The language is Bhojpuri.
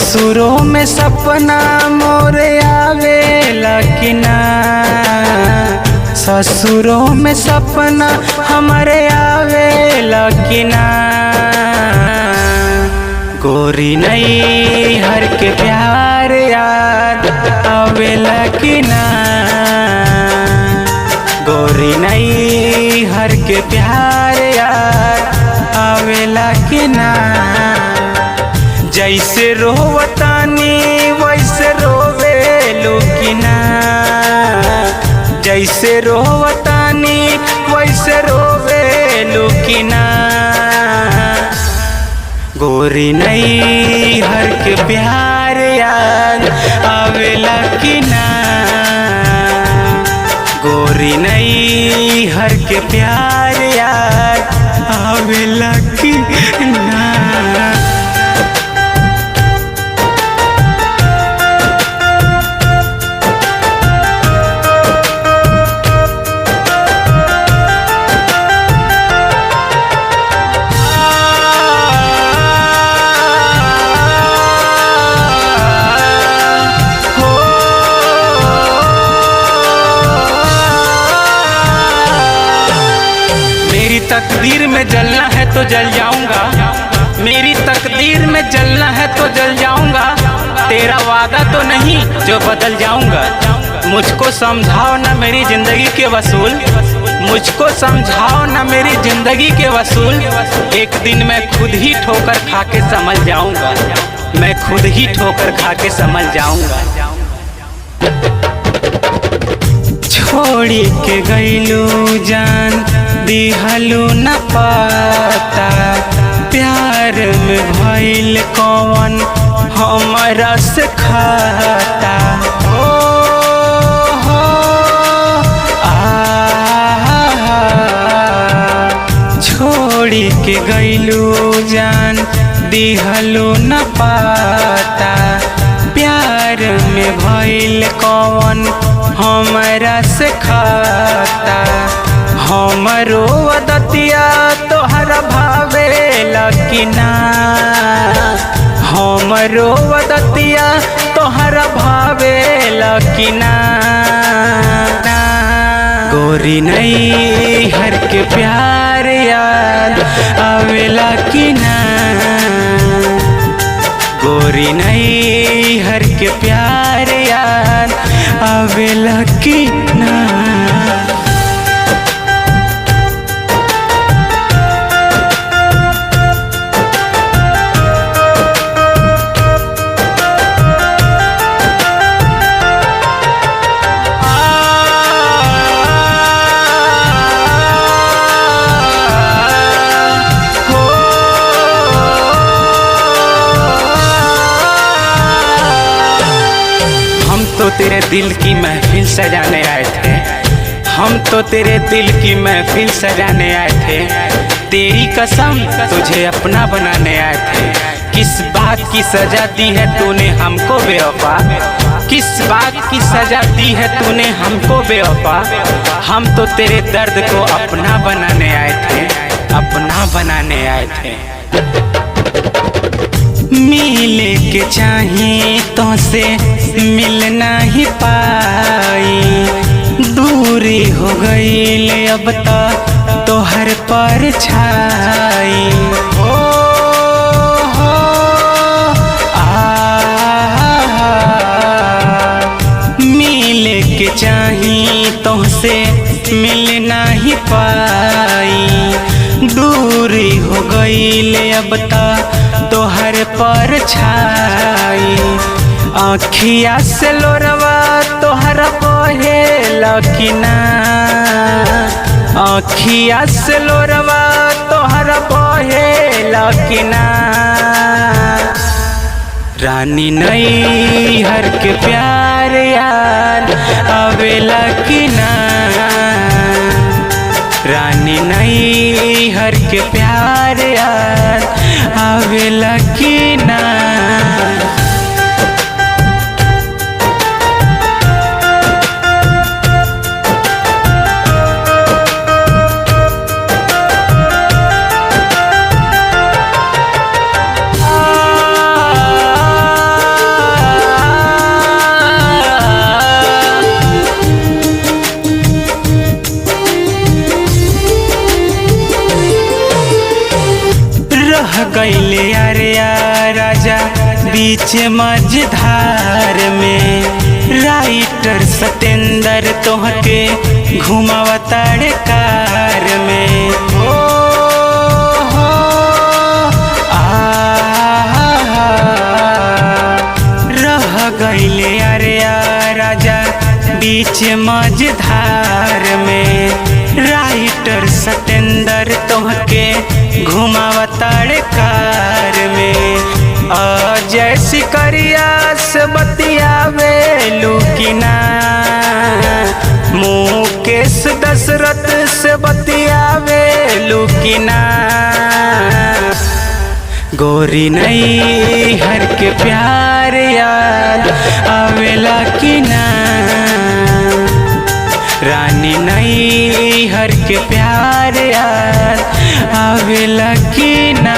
ससुरों में सपना मोरे आवेला कि ना, ससुरों में सपना हमारे आवेला कि ना। गोरी नई हर के प्यार याद आवेला कि ना, गोरी नई हर के प्यार याद आवेला कि ना। जैसे रोवतानी वैसे रोवेलू कि ना, जैसे रोवतानी वैसे रोवेलू कि ना। गोरी नई हर के प्यार याद आवेला कि ना, गोरी नई हर के प्यार याद आवेला कि ना। तकदीर में जलना है तो जल जाऊंगा, मेरी तकदीर में जलना है तो जल जाऊंगा। तेरा वादा तो नहीं जो बदल जाऊंगा। मुझको समझाओ ना मेरी जिंदगी के वसूल, मुझको समझाओ ना मेरी जिंदगी के वसूल। एक दिन मैं खुद ही ठोकर खा के समझ जाऊंगा, मैं खुद ही ठोकर खा के समझ जाऊंगा। छोड़ी के गईलू जान दिहलू न पाता, प्यार में भइल कौन हमरा से खाता। ओ हो छोड़ी के गईलू जान दिहलू न पाता, प्यार में भइल कौन हमरा से खाता। हमरो अदतिया तोहरा भावेला कि ना, हमरो अदतिया तोहरा भावेला कि ना। गोरी नई हर के प्यार याद आवेला कि ना, गोरी नई हर के प्यार याद आवेला कि ना। तो तेरे दिल की महफिल सजाने आए थे, हम तो तेरे दिल की महफिल सजाने आए थे। तेरी कसम तुझे अपना बनाने आए थे। किस बात की सजा दी है तूने हमको बेवफा, किस बात की सजा दी है तूने हमको बेवफा। हम तो तेरे दर्द को अपना बनाने आए थे, अपना बनाने आए थे। मिले के चाहिए तो से मिलना ही पाई, दूरी हो गई अब तो हर पर छाई। ओ हो मिले के चाहिए तो से मिलना ही पाई, दूरी हो गई अब तो हर पर छाई। आँखिया से लोरवा तोहरा बहेला कि ना, आँखिया से लोरवा तोहरा बहेला कि ना। रानी नई हर के प्यार याद आवेला कि ना, रानी नई हर के प्यार याद आवेला कि ना। बीच मझधार में राइटर सतेंद्र तोहके घुमावताड़े कार में। हो रह गईले अरे राजा बीच मझधार में राइटर सतेंद्र तोहके घुमावताड़े कार में। अजय सिकरिया से बतियावे लुकिना, मुकेश दशरथ से बतियावे लुकिना। गोरी नई हर के प्यार याद आवेला कि ना, रानी नई हर के प्यार याद आवेला कि ना।